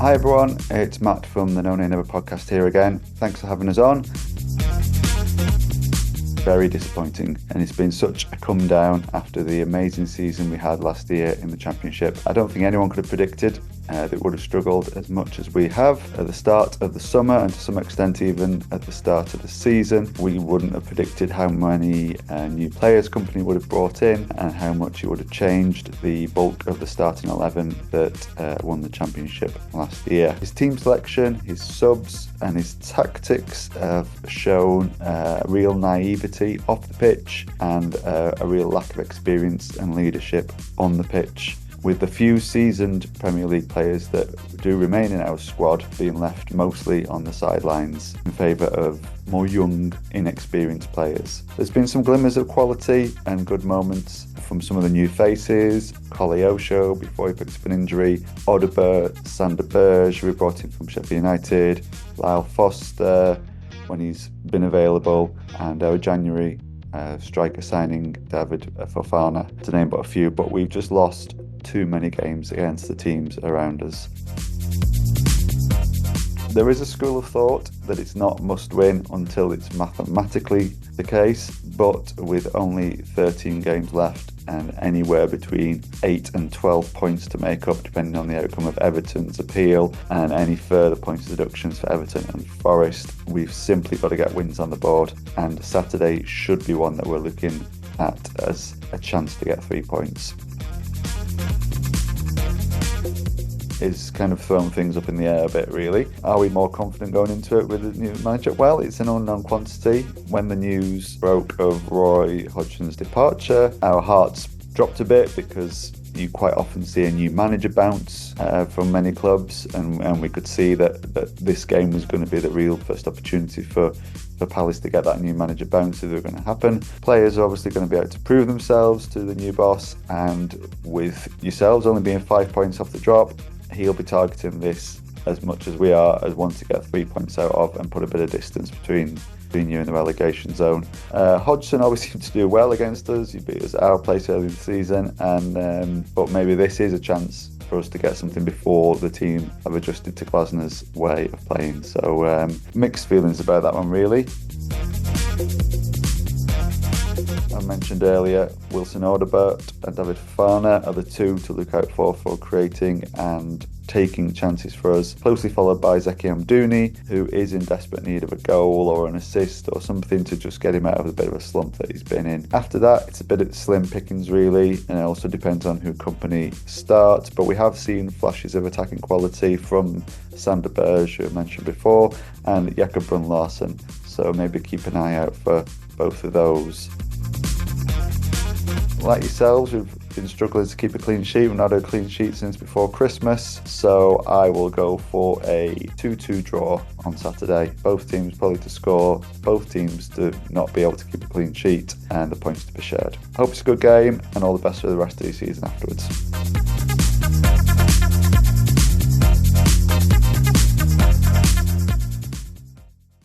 Hi everyone, it's Matt from the NoNayNever podcast here again. Thanks for having us on. Very disappointing, and it's been such a come down after the amazing season we had last year in the Championship. I don't think anyone could have predicted that it would have struggled as much as we have at the start of the summer, and to some extent even at the start of the season. We wouldn't have predicted how many new players company would have brought in and how much it would have changed the bulk of the starting 11 that won the Championship last year. His team selection, his subs and his tactics have shown real naivety off the pitch and a real lack of experience and leadership on the pitch, with the few seasoned Premier League players that do remain in our squad being left mostly on the sidelines in favour of more young, inexperienced players. There's been some glimmers of quality and good moments from some of the new faces. Koleosho before he picked up an injury, Odobert, Sander Berge, who we brought in from Sheffield United, Lyle Foster when he's been available, and our January striker signing David Fofana, to name but a few. But we've just lost too many games against the teams around us. There is a school of thought that it's not must win until it's mathematically the case, but with only 13 games left and anywhere between 8 and 12 points to make up depending on the outcome of Everton's appeal and any further points deductions for Everton and Forest, we've simply got to get wins on the board, and Saturday should be one that we're looking at as a chance to get 3 points. Is kind of throwing things up in the air a bit, really. Are we more confident going into it with the new manager? Well, it's an unknown quantity. When the news broke of Roy Hodgson's departure, our hearts dropped a bit because you quite often see a new manager bounce from many clubs, and we could see that this game was going to be the real first opportunity for Palace to get that new manager bounce if they were going to happen. Players are obviously going to be able to prove themselves to the new boss, and with yourselves only being 5 points off the drop, he'll be targeting this as much as we are as one to get 3 points out of and put a bit of distance between you and the relegation zone. Hodgson always seemed to do well against us. He beat us at our place early in the season, but maybe this is a chance for us to get something before the team have adjusted to Glasner's way of playing. So mixed feelings about that one, really. I mentioned earlier, Wilson Odobert and David Fofana are the two to look out for creating and taking chances for us, closely followed by Zeki Amdouni, who is in desperate need of a goal or an assist or something to just get him out of a bit of a slump that he's been in. After that, it's a bit of slim pickings, really, and it also depends on who company starts, but we have seen flashes of attacking quality from Sander Berge, who I mentioned before, and Jakob Brun-Larsen, so maybe keep an eye out for both of those. Like yourselves, we've been struggling to keep a clean sheet. We've not had a clean sheet since before Christmas, so I will go for a 2-2 draw on Saturday. Both teams probably to score, both teams to not be able to keep a clean sheet, and the points to be shared. Hope it's a good game, and all the best for the rest of the season afterwards.